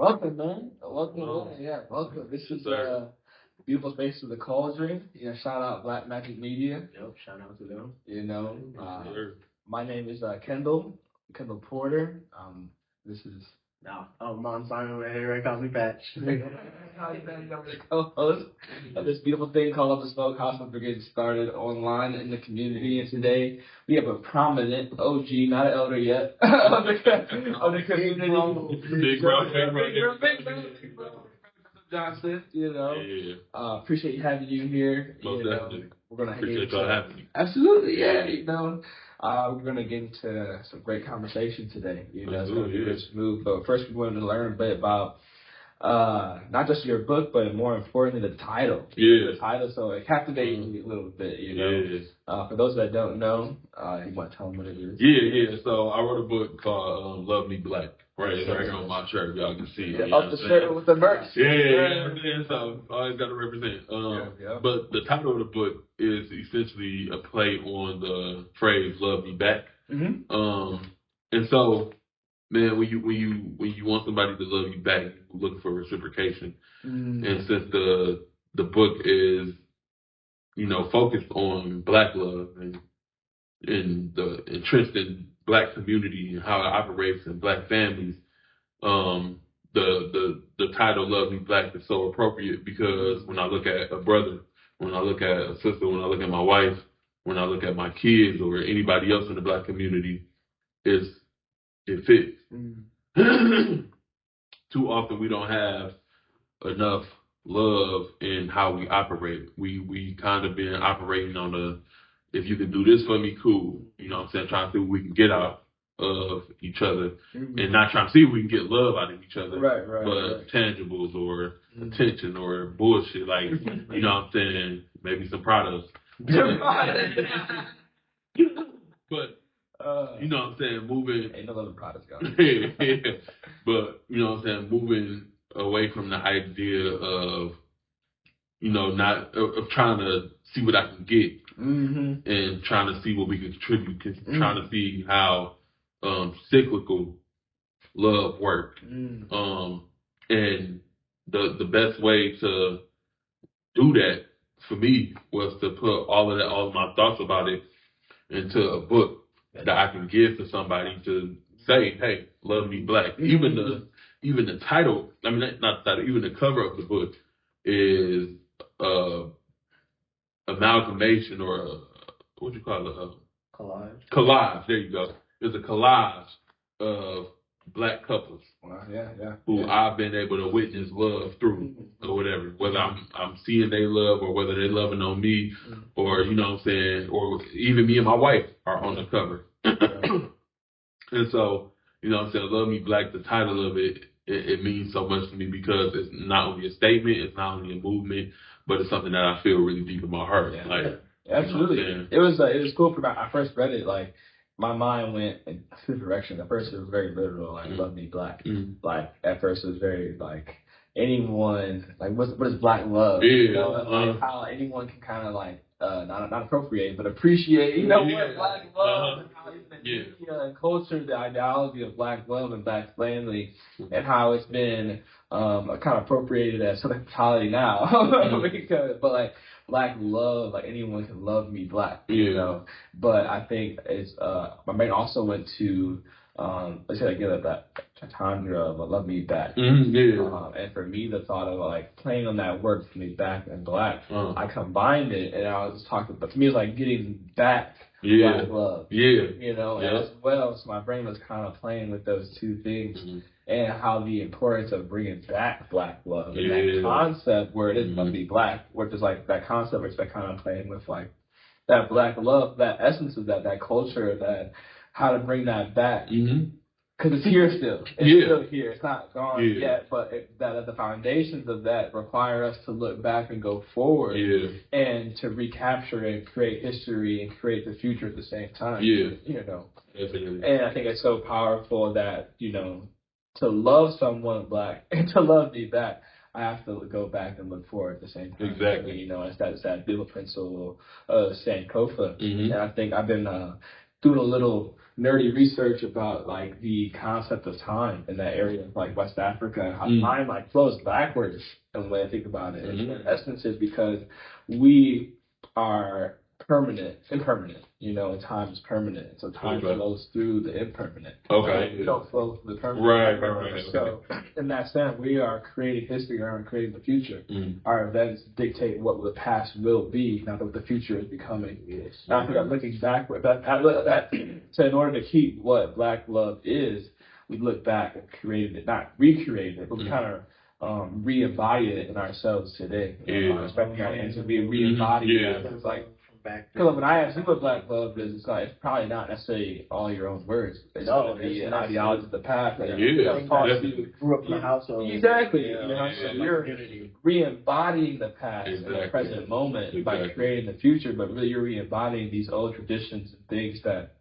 Welcome, man. Welcome. Yeah, welcome. This is beautiful space of the cauldron. Shout out Black Magic Media. Yep, shout out to them. My name is Kendall Porter. This is Mom Simon. Everybody calls me Patch. co-host of this beautiful thing called the Smokehouse. We're getting started online in the community, and today we have a prominent OG, not an elder yet, of the community. Big bro. Johnson, appreciate having you here. Most definitely. We're gonna appreciate y'all having me. Absolutely, yeah. We're gonna get into some great conversation today. It's gonna be very smooth. But first, we wanted to learn a bit about not just your book, but more importantly, the title. Yeah. The title, so it captivated me a little bit. For those that don't know, you want to tell them what it is? Yeah. So I wrote a book called "Love Me Black." Right, it's right here on my shirt. Y'all can see it. Up the shirt with the merch. Yeah. So always got to represent. But the title of the book is essentially a play on the phrase "Love Me Back." Mm-hmm. And so, man, when you want somebody to love you back, you're looking for reciprocation. Mm-hmm. And since the book is, focused on Black love and the entrenched in Black community and how it operates in Black families, the title "Love Me Black" is so appropriate because when I look at a brother, when I look at a sister, when I look at my wife, when I look at my kids or anybody else in the Black community, it fits. Mm-hmm. Too often we don't have enough love in how we operate. We kind of been operating on if you can do this for me, cool. Trying to see what we can get out of each other, and not trying to see if we can get love out of each other. Right. Tangibles or attention or bullshit, like, maybe some products. But moving. Ain't no other products, guys. Yeah. But, moving away from the idea of, not of trying to see what I can get, and trying to see what we can contribute, trying to see how cyclical love works. And the best way to do that for me was to put all of my thoughts about it into a book that I can give to somebody to say, hey, love me black. Even the title, not the title, even the cover of the book is amalgamation or what you call it? Collage. There you go. It's a collage of Black couples who I've been able to witness love through or whatever. Whether I'm seeing they love or whether they're loving on me or, or even me and my wife are on the cover. And so, Love Me Black, the title of it means so much to me because it's not only a statement, it's not only a movement, but it's something that I feel really deep in my heart. Absolutely. It was cool for I first read it, like my mind went in two directions. At first it was very literal, like love me black. Like at first it was very like anyone, like what is black love? Like how anyone can kind of like not appropriate but appreciate, what black love and how even the media and culture, the ideology of black love and black family, and how it's been kind of appropriated as something totality now. But like Black love, like anyone can love me black, But I think it's my brain also went to let's say that Tandra of Love Me Back. And for me the thought of like playing on that word for me back and black, I combined it and I was talking, but to me it's like getting back black love. As well. So my brain was kind of playing with those two things. And how the importance of bringing back black love and that concept where it is must be black, which is like that concept, which that kind of playing with like that black love, that essence of that culture, that how to bring that back. Because it's here still. It's still here. It's not gone yet, but that the foundations of that require us to look back and go forward and to recapture and create history and create the future at the same time. And I think it's so powerful that, to love someone black and to love me back, I have to go back and look forward at the same time. Exactly. It's that biblical principle of Sankofa. And I think I've been doing a little nerdy research about like the concept of time in that area, like West Africa, and how time like flows backwards. And the way I think about it, in essence, is because we are impermanent, and time is permanent. So time flows through the impermanent. Okay. We don't flow through the permanent. Right. So in that sense, we are creating history, we are creating the future. Our events dictate what the past will be, not what the future is becoming. Now I think I'm looking backward. So in order to keep what Black love is, we look back and created it, not recreated it, but we kind of re-embodied it in ourselves today. Respecting our ancestors, we re-embodied it. It's like, because when I ask you what Black love is, it's probably not necessarily all your own words. It's the ideology of the past that you grew up in a household. Exactly. So you're re-embodying the past in the present moment by creating the future, but really you're re-embodying these old traditions and things that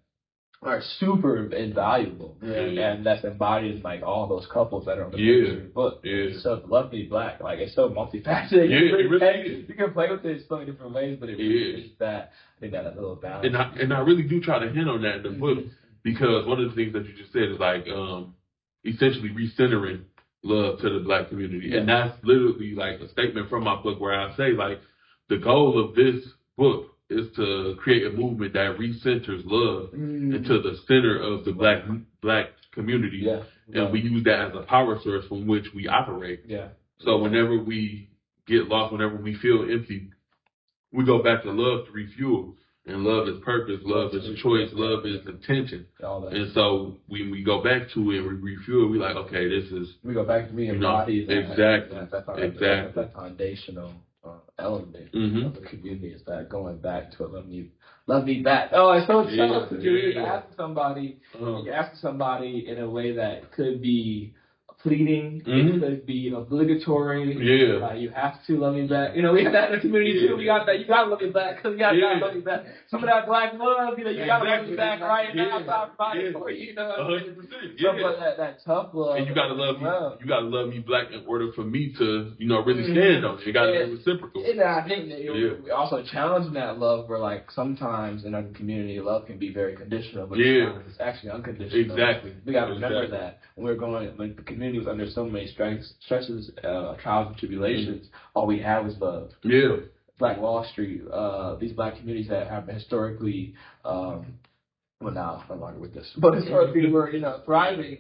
are super invaluable, and that's embodied in like all those couples that are on the book. So Love Me Black, like it's so multifaceted. You can play with it so many different ways, but it really is that. I think that a little balance. And I really do try to hint on that in the book, because one of the things that you just said is like essentially recentering love to the Black community, and that's literally like a statement from my book where I say like the goal of this book is to create a movement that recenters love into the center of the black community. And we use that as a power source from which we operate. So whenever we get lost, whenever we feel empty, we go back to love to refuel. And love is purpose, love is choice, love is intention. And so when we go back to it, we refuel, we like, okay, we go back to re-embody that. Exactly. That foundational element of the community is that going back to it. Love me back. Oh, it's so tough because you're asking somebody in a way that could be pleading, it could be obligatory. You have to love me back. We have that in the community too. We got that. You gotta love me back because you gotta love me back. Some of that Black love, you gotta love me back right now. I'm fighting for you. 100%. But that tough love. And you gotta love me. You gotta love me Black in order for me to, really stand on it. You gotta be reciprocal. And I think that we also challenging that love where like sometimes in our community love can be very conditional, but it's actually unconditional. Exactly. We gotta remember that when the community was under so many stresses, trials and tribulations, all we had was love. Black Wall Street, these Black communities that have been historically, well now no longer with us, but historically were thriving.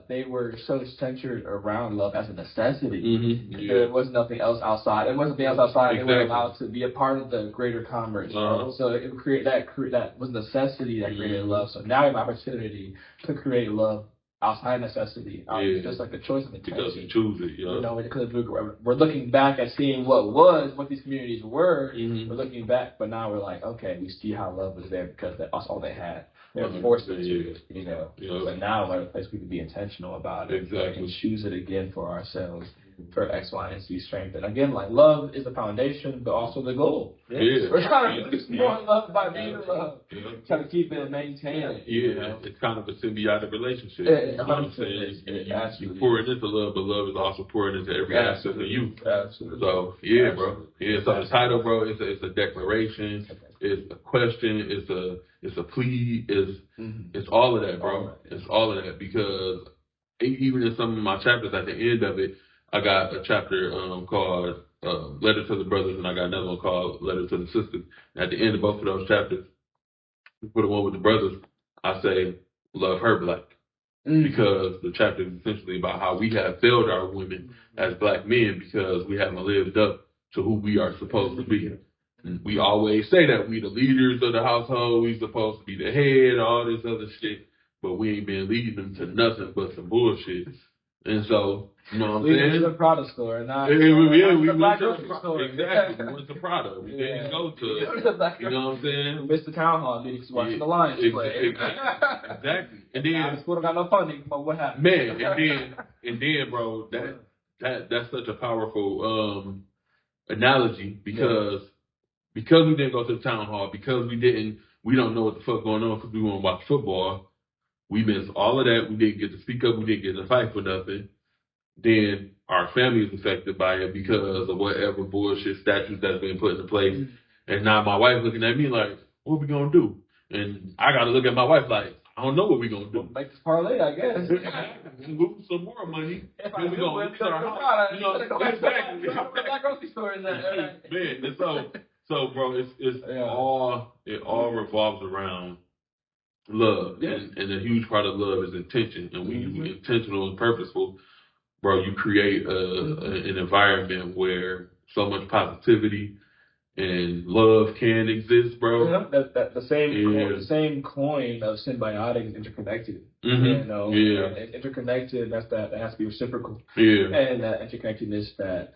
They were so centered around love as a necessity. There was nothing else outside. There wasn't anything else outside. They were allowed to be a part of the greater commerce. So it that was necessity that created love. So now we have an opportunity to create love outside necessity, just like the choice of intention. Because you choose it, because we're looking back at seeing what these communities were. We're looking back, but now we're like, okay, we see how love was there because that's all they had. They were forced into it, But now we're at a place we can be intentional about it. And choose it again for ourselves, for X, Y, and Z strength. And again, like love is the foundation, but also the goal. We're trying to produce more love by being in love. Trying to keep it and maintain it. It's kind of a symbiotic relationship. You pour it into love, but love is also pouring into every aspect of you. Absolutely. So bro. So the title, bro, it's a declaration. It's a question. It's a plea. It's all of that, bro. It's all of that, because even in some of my chapters, at the end of it, I got a chapter called Letter to the Brothers, and I got another one called Letter to the Sisters. And at the end of both of those chapters, for the one with the brothers, I say, love her Black. Because the chapter is essentially about how we have failed our women as Black men because we haven't lived up to who we are supposed to be. We always say that we the leaders of the household, we supposed to be the head, all this other shit, but we ain't been leading them to nothing but some bullshit. And so, you know what I'm saying? We went to the Prada store, not the Black grocery store. Exactly, we went to Prada. We didn't go to, you know what I'm saying? Mr. Town Hall, niggas watching the Lions play. Exactly. And then, school don't got no funding, but what happened? Man, and then, bro, that's such a powerful analogy because we didn't go to the town hall, because we don't know what the fuck going on because we want to watch football. We missed all of that. We didn't get to speak up. We didn't get to fight for nothing. Then our family is affected by it because of whatever bullshit statutes that's been put into place. And now my wife looking at me like, what we gonna do? And I got to look at my wife like, I don't know what we're going to do. Make this parlay, I guess. Lose some more money. If I do, we're going to go back to my grocery store. Man, and so bro, it all revolves around love. And a huge part of love is intention. And when you're intentional and purposeful, bro, you create an environment where so much positivity and love can exist, bro. The same coin of symbiotic is interconnected. You know, and interconnected. That has to be reciprocal. Yeah, and that interconnectedness that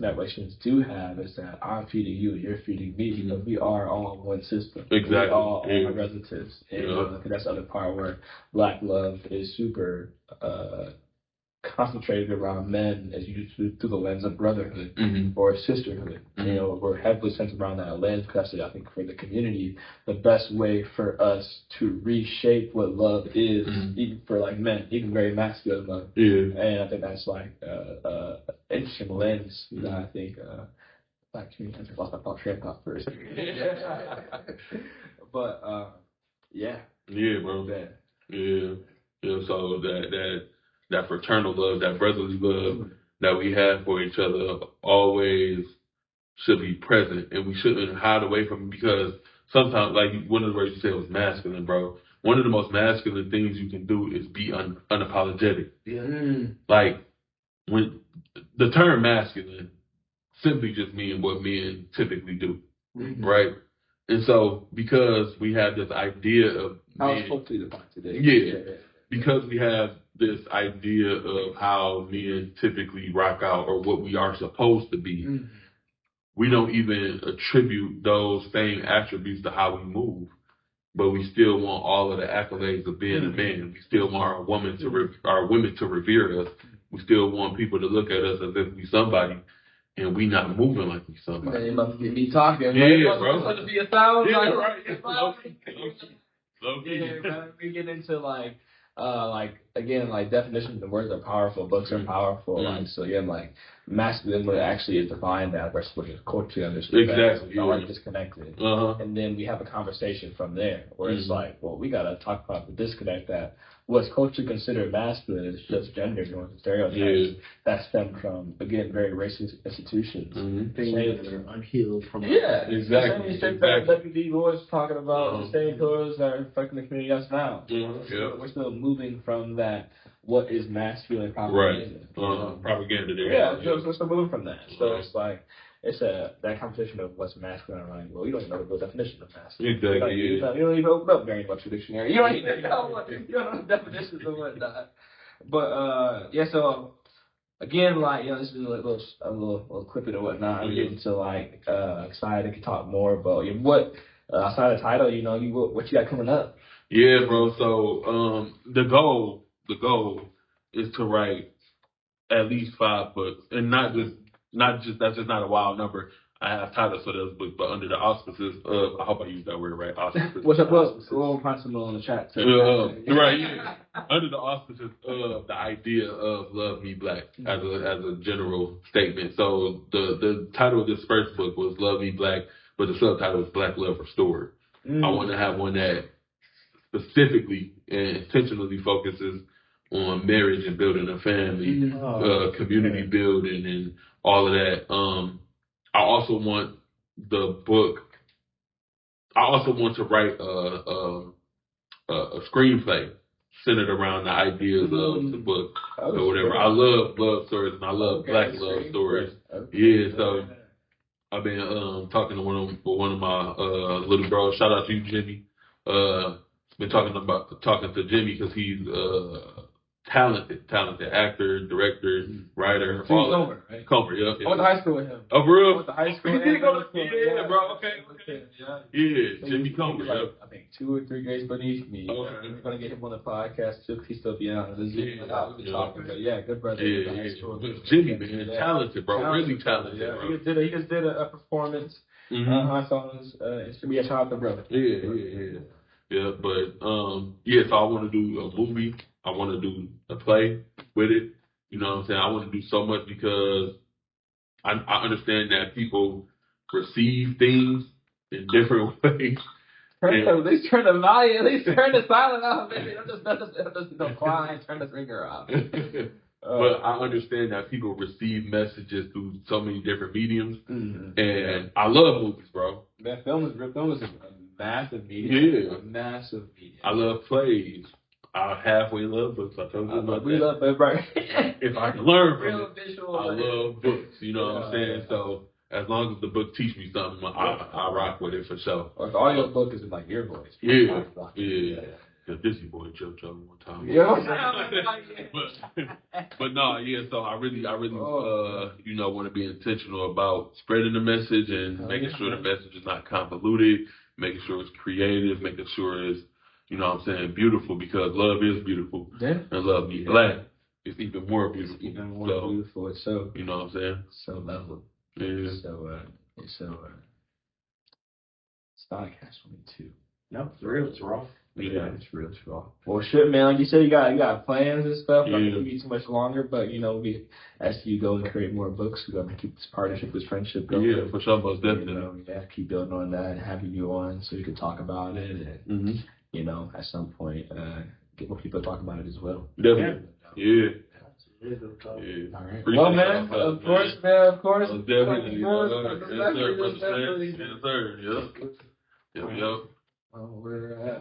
relations do have is that I'm feeding you, you're feeding me. But we are all one system. Exactly. We all are relatives, and that's the other part where Black love is super concentrated around men as you do through the lens of brotherhood or sisterhood. You know, we're heavily centered around that lens because I think for the community, the best way for us to reshape what love is, even for like men, even very masculine love. And I think that's like interesting lens. You know, I think Black community. I lost my train of thought first. But bro. So that fraternal love, that brotherly love that we have for each other always should be present, and we shouldn't hide away from it, because sometimes, like one of the words you said was masculine, bro. One of the most masculine things you can do is be unapologetic. Like, when the term masculine simply just means what men typically do, right? And so, because we have this idea of because we have this idea of how men typically rock out or what we are supposed to be, we don't even attribute those same attributes to how we move. But we still want all of the accolades of being a man. We still want our women to revere us. We still want people to look at us as if we somebody, and we not moving like we somebody. They must be talking. Bro. Supposed to be a sound. We get into like definitions. The words are powerful. Books are powerful. Like masculine actually is defined that versus what is culturally understood. Exactly. Like disconnected. And then we have a conversation from there where it's like, well, we gotta talk about the disconnect that what's culturally considered masculine is just gender norms and stereotypes that stem from, again, very racist institutions. Things that are unhealed from. Exactly. The same that W.D. was talking about, the same clothes that are affecting the community us now. We're still moving from that. What is masculine propaganda? Propaganda there. We're still moving from that. So it's like, that conversation of what's masculine. I'm like, well, you don't even know the definition of masculine. Exactly. You don't even open up very much the dictionary. You don't even know the definitions of whatnot. But so again, like, this is a little clipping and whatnot. I'm getting to like excited to talk more about what outside the title. What you got coming up? Yeah, bro. So the goal is to write at least 5 books, and not just that's just not a wild number. I have titles for those books, but under the auspices of, I hope I use that word right. Auspices. What's up? We'll find some on the chat too. Under the auspices of the idea of Love Me Black as a general statement. So the title of this first book was Love Me Black, but the subtitle was Black Love Restored. I want to have one that specifically and intentionally focuses on marriage and building a family, community building, and all of that. I also want to write a screenplay centered around the ideas of the book or whatever. I love love stories, and I love Black love stories. So I've been talking to one of my little bros. Shout out to you, Jimmy. Been talking to Jimmy because he's talented actor, director, writer. Comer, right? Comer, yeah. I went to high school with him. Oh, for real? I went to high school with him. Yeah, bro. Okay. Yeah, Jimmy Comer. Like, I think 2 or 3 grades beneath me. Okay. We're gonna get him on the podcast too. He's still beyond. Talking, but good brother. High school. Jimmy, man, talented, bro. Really talented, bro. He just did a performance. I saw his Instagram. Shout out to brother. Yeah, but so I want to do a movie. I want to do a play with it. You know what I'm saying? I want to do so much because I understand that people perceive things in different ways. At least turn the volume. At least turn the silent off, baby. Don't just quiet. Turn the finger off. But I understand that people receive messages through so many different mediums, and I love movies, bro. That film is a massive medium. Yeah, a massive medium. I love plays. I halfway love books. I told you about we that. love it, right? If I can learn from Real it, visual, I love books. You know what I'm saying? So as long as the book teach me something, I rock with it for sure. Or if the audio book is in like your voice. Yeah. The Disney boy Jojo one time. But no, yeah. So I really, want to be intentional about spreading the message and making sure the message is not convoluted, making sure it's creative, making sure it's, beautiful, because love is beautiful. Yeah. And love me black. It's even more beautiful. It's even more beautiful. It's so, you know what I'm saying? So lovely. Yeah. It's not a catch 22. No, it's real. It's raw. Yeah, it's real. It's raw. Well, shit, man. Like you said, you got plans and stuff. I'm not gonna keep you too much longer, but we as you go and create more books, we're gonna keep this partnership, this friendship going. Yeah, for sure, most definitely. Keep building on that and having you on so you can talk about it, and at some point, get more people to talk about it as well. Definitely. Yeah. All right. Well, man, of course, man, of course. Definitely. Yes, sir. Yep. Well, we're